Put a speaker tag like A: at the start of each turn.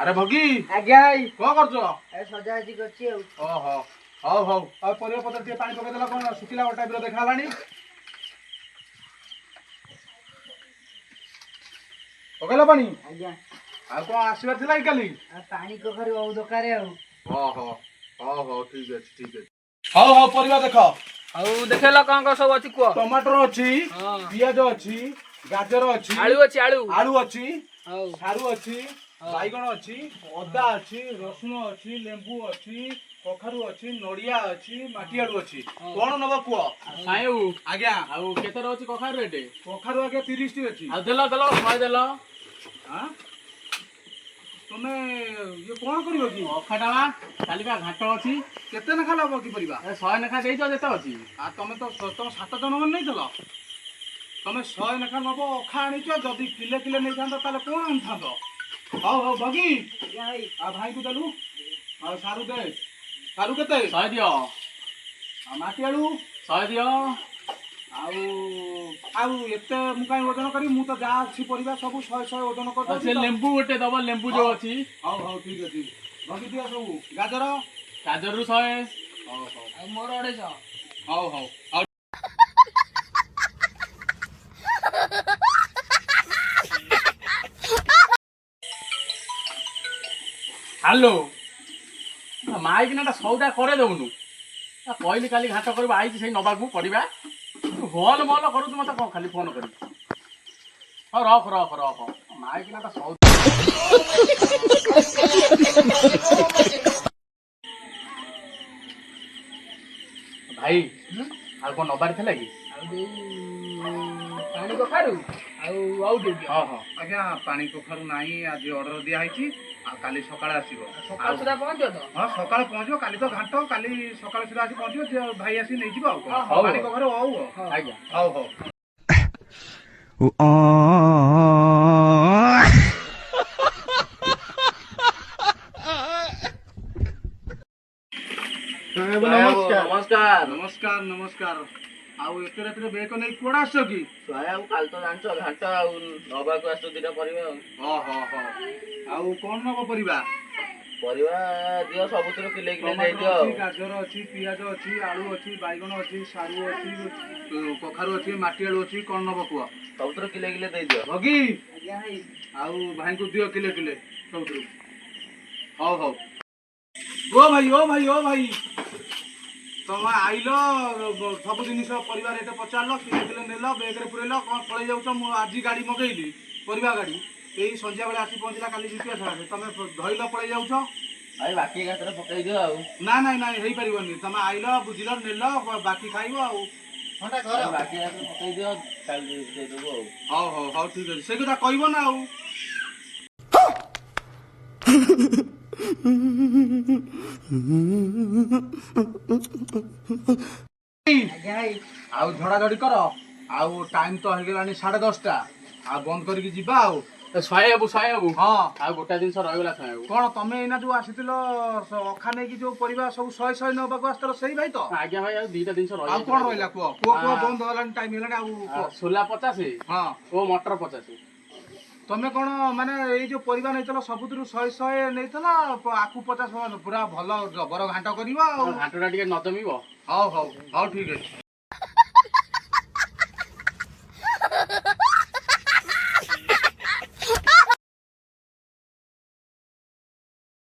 A: अरे भगी
B: आज्ञा भाई
A: कौन कर
B: सजासजी करछि
A: ओहो हौ हौ और परिया पत्र टे पानी पके देला कोन सुखिला टाइप रो देखा लानी पकेला पानी
B: आज्ञा
A: आ कोन आसीबार थिला काली
B: पानी कखरी बहु दरकार
A: ओहो हौ हौ ठीक है ठीक है हौ हौ परिया देखो
B: आउ देखेला कौन कौन सब अछि को
A: टमाटर अछि पियाज अछि गाजर अछि आलू अछि
B: आउ
A: सारू अछि बाइगण अछि अदा अछि रसुण अछि लेंबू अछि कखारु अछि नड़िया अछि माटी आलू अछि कोन नबा कुआ
C: सायु
A: आज्ञा
C: आउ केते रहउची कखार रेट
A: कखारु आज्ञा 30 टी अछि
C: आ देलो देलो समय देलो
A: हां तमे ये कोन करियो की
C: अखाडा काली बा घाट अछि
A: केते न खाला की परिबा
C: ए 100 नेखा देइतो जेते अछि
A: आ तमे तो तुम 7 जन मन नै देलो तमे 100 नेखा नबो अखा आनी छ जदी किले किले नै थांतो ताले कोन आन थांतो हौ हौ भगी
B: आज्ञा भाई
A: आ भाई को देलु आ सारू दे सारू केते
C: 100 दियो
A: आ माटी आलू
C: 100 दियो
A: आउ आउ एते मु काई ओजन करी मु तो जा अछि परिबा सब 100 100 ओजन कर
C: से लेंबू गोटे दबो लेंबू जो अछि
A: हौ हौ ठीक अछि भगी दिया सब गाजर
C: गाजर रु 100
A: हौ हौ
B: आ मोर 250
A: हौ हौ हौ
C: हेलो माइक नाटा सौदा करे दउनु कहली काली घाट करबा आइछि सेई नबाकू परिबा हॉल मॉल करू मते को खाली फोन करी हो रख रख रख माइक नाटा सौदा भाई आ को नबार थला कि
B: पानी कखारु आउ दे दियो
C: हां हां
A: आज्ञा पानी कखारु नाही आज ऑर्डर दिया आइछि आ काली सकाळे आसीबो
B: सकाळ सुधा पहुंचो तो
A: हां सकाळे पहुंचो काली तो घाट काली सकाळे सुधा आसी पहुंचो जे भाई आसी नै जिबो
C: हौ
A: पानी कखारु हौ
C: आज्ञा
A: हौ हौ
C: नमस्कार नमस्कार
A: नमस्कार नमस्कार आउ एते रात्रे बेक नै कोडा आछो की
C: सोया काल तो जानछो घाट आ नबाकू आसो दिना परिबा
A: हां हां हां आउ कोन नबो परिबा
C: परिबा दियो सबुतिर किले किले दे
A: टमाटर
C: दियो
A: अछि गाजर अछि पियाज अछि आलू अछि बाइगण अछि सारू अछि कखारु अछि माटी आलू अछि कोन नबो कुआ
C: सबुतिर किले किले दे दियो
A: भगी
B: आज्ञा भाई
A: आउ भाई को दियो किले किले सबुतिर हौ हौ ओ भाई तमे आइलो सब जिनिस परिवार एटे पचारलो किले किले नेलो बैग रे पुरेलो कोन पळै जाउछ मु आजी गाड़ी मगैली परिवार गाड़ी एई संध्या बेला आसी पहुंचला काली जितिया छाड़े तमे धइलो पळै जाउछ
C: भाई बाकी गातरे पकई दियो आउ
A: ना ना ना हेई परिबनी तमे आइलो बुझिलो नेलो बाकी खाइबो आउ हटा घर
C: बाकी गातरे पकई दियो काल दे देबो
A: हौ ठीक अछि से कथा कहबो ना आउ
B: आज्ञा भाई
A: आउ झड़ा झड़ी कर आउ टाइम तो हे गेलानी 10:30 आ बंद करके जिबा आउ
C: सहेबु
A: हां
C: आ गोटा दिन रहइला सहेबु
A: कोन तमे एना जो आसीतिलो अखा नै कि जो परिवार सब 100 नबाको आस्तलो सही भाई तो
C: आज्ञा भाई आ दुईटा दिन
A: आउ कोन रहइला को बंद होलानी टाइम हेलानी आउ
C: सोला 50
A: हां
C: ओ मटर 50
A: तमे कोन माने एई जो परिवार नैतलो सबुतरु 100 नैतलो आकु 50 पूरा भलो जबर घांट करिवो
C: घाटटा टिके न जमिबो
A: हौ ठीक अछि